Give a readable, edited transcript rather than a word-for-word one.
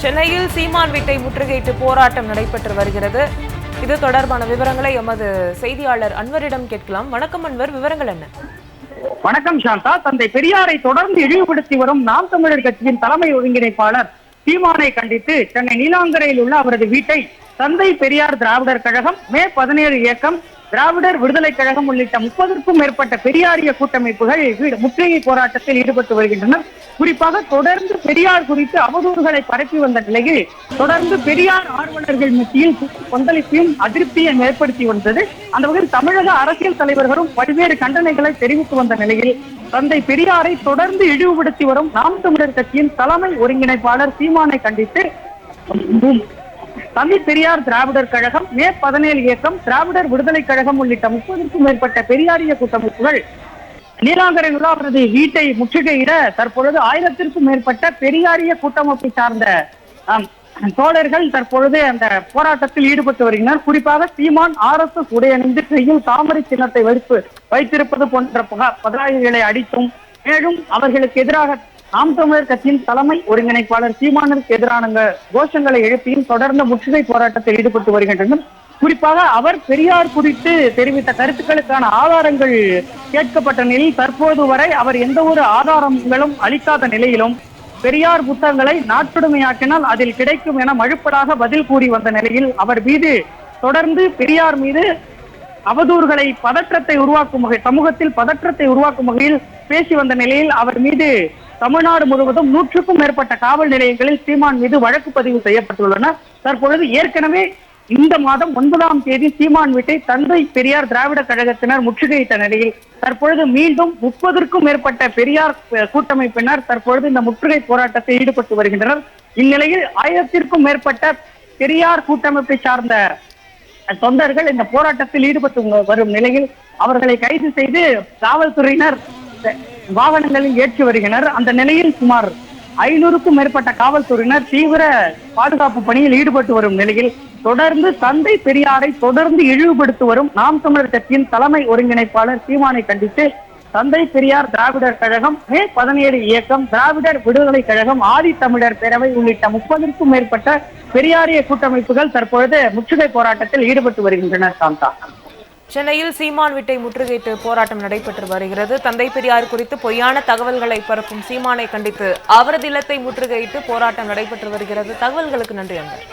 சென்னையில் சீமான் வீட்டை முற்றுகையிட்டு போராட்டம் நடைபெற்று வருகிறது. இது தொடர்பான விவரங்களை எமது செய்தியாளர் அன்வரிடம் கேட்கலாம். வணக்கம் அன்வர், விவரங்கள் என்ன? வணக்கம் சாந்தா. தந்தை பெரியாரை தொடர்ந்து இழிவுபடுத்தி வரும் நாம் தமிழர் கட்சியின் தலைமை ஒருங்கிணைப்பாளர் சீமானை கண்டித்து சென்னை நீலாங்கரையில் உள்ள அவரது வீட்டை தந்தை பெரியார் திராவிடர் கழகம், மே 17 இயக்கம், திராவிடர் விடுதலை கழகம் உள்ளிட்ட 30க்கும் மேற்பட்ட பெரியாரிய கூட்டமைப்புகள் முற்றுகை போராட்டத்தில் ஈடுபட்டு வருகின்றனர். குறிப்பாக தொடர்ந்து பெரியார் குறித்து அவதூறுகளை பரப்பி வந்த நிலையில் தொடர்ந்து பெரியார் ஆர்வலர்கள் மத்தியில் கொந்தளிப்பையும் அதிருப்தியும் ஏற்படுத்தி வந்தது. அந்த வகையில் தமிழக அரசியல் தலைவர்களும் பல்வேறு கண்டனைகளை தெரிவித்து வந்த நிலையில் தந்தை பெரியாரை தொடர்ந்து இழிவுபடுத்தி வரும் நாம் தமிழர் கட்சியின் தலைமை ஒருங்கிணைப்பாளர் சீமானை கண்டித்து தந்தை பெரியார் திராவிடர் கழகம், மே 17 இயக்கம், திராவிடர் விடுதலை கழகம் உள்ளிட்ட 30க்கும் மேற்பட்ட பெரியாரிய கூட்டமைப்புகள் நீலாங்கரையில் உள்ள அவரது வீட்டை முற்றுகையிட தற்பொழுது 1000க்கும் மேற்பட்ட பெரியாரிய கூட்டமைப்பை சார்ந்த தோழர்கள் தற்பொழுது அந்த போராட்டத்தில் ஈடுபட்டு வருகின்றனர். குறிப்பாக சீமான் RSS உடையணிந்து கையில் தாமரை சின்னத்தை வைத்திருப்பது போன்ற பதாகைகளை அடித்தும், மேலும் அவர்களுக்கு எதிராக நாம் தமிழர் கட்சியின் தலைமை ஒருங்கிணைப்பாளர் சீமானுக்கு எதிரான கோஷங்களை எழுப்பியும் தொடர்ந்து முற்றுகை போராட்டத்தில் ஈடுபட்டு வருகின்றனர். குறிப்பாக அவர் பெரியார் குறித்து தெரிவித்த கருத்துக்களுக்கான ஆதாரங்கள் கேட்கப்பட்ட நிலையில் தற்போது வரை அவர் எந்த ஒரு ஆதாரங்களும் அளிக்காத நிலையிலும் பெரியார் புத்தகங்களை நாட்டுடைமையாக்கினால் அதில் கிடைக்கும் என மழுப்படாக பதில் கூறி வந்த நிலையில் அவர் மீது தொடர்ந்து பெரியார் மீது அவதூறுகளை சமூகத்தில் பதற்றத்தை உருவாக்கும் வகையில் பேசி வந்த நிலையில் அவர் மீது தமிழ்நாடு முழுவதும் 100க்கும் மேற்பட்ட காவல் நிலையங்களில் சீமான் மீது வழக்கு பதிவு செய்யப்பட்டுள்ளன. தற்பொழுது ஏற்கனவே இந்த மாதம் 9ஆம் தேதி சீமான் வீட்டை தந்தை பெரியார் திராவிட கழகத்தினர் முற்றுகையிட்ட நிலையில் தற்பொழுது மீண்டும் 30க்கும் மேற்பட்ட பெரியார் கூட்டமைப்பினர் தற்பொழுது இந்த முற்றுகை போராட்டத்தில் ஈடுபட்டு வருகின்றனர். இந்நிலையில் 1000க்கும் மேற்பட்ட பெரியார் கூட்டமைப்பை சார்ந்த தொண்டர்கள் இந்த போராட்டத்தில் ஈடுபட்டு வரும் நிலையில் அவர்களை கைது செய்து காவல்துறையினர் வாகனங்களில் ஏற்றி வருகின்றனர். அந்த நிலையில் சுமார் 500க்கும் மேற்பட்ட காவல்துறையினர் தீவிர பாதுகாப்பு பணியில் ஈடுபட்டு வரும் நிலையில் தொடர்ந்து தந்தை பெரியாரை தொடர்ந்து இழிவுபடுத்தி வரும் நாம் தமிழர் கட்சியின் தலைமை ஒருங்கிணைப்பாளர் சீமானை கண்டித்து தந்தை பெரியார் திராவிடர் கழகம், மே 17 இயக்கம், திராவிடர் விடுதலை கழகம், ஆதி தமிழர் பேரவை உள்ளிட்ட 30க்கும் மேற்பட்ட பெரியாரிய கூட்டமைப்புகள் தற்பொழுது முற்றுகை போராட்டத்தில் ஈடுபட்டு வருகின்றனர். சாந்தா, சென்னையில் சீமான் வீட்டை முற்றுகையிட்டு போராட்டம் நடைபெற்று வருகிறது. தந்தை பெரியார் குறித்து பொய்யான தகவல்களை பரப்பும் சீமானை கண்டித்து அவரது இல்லத்தை முற்றுகையிட்டு போராட்டம் நடைபெற்று வருகிறது. தகவல்களுக்கு நன்றி அன்பர்.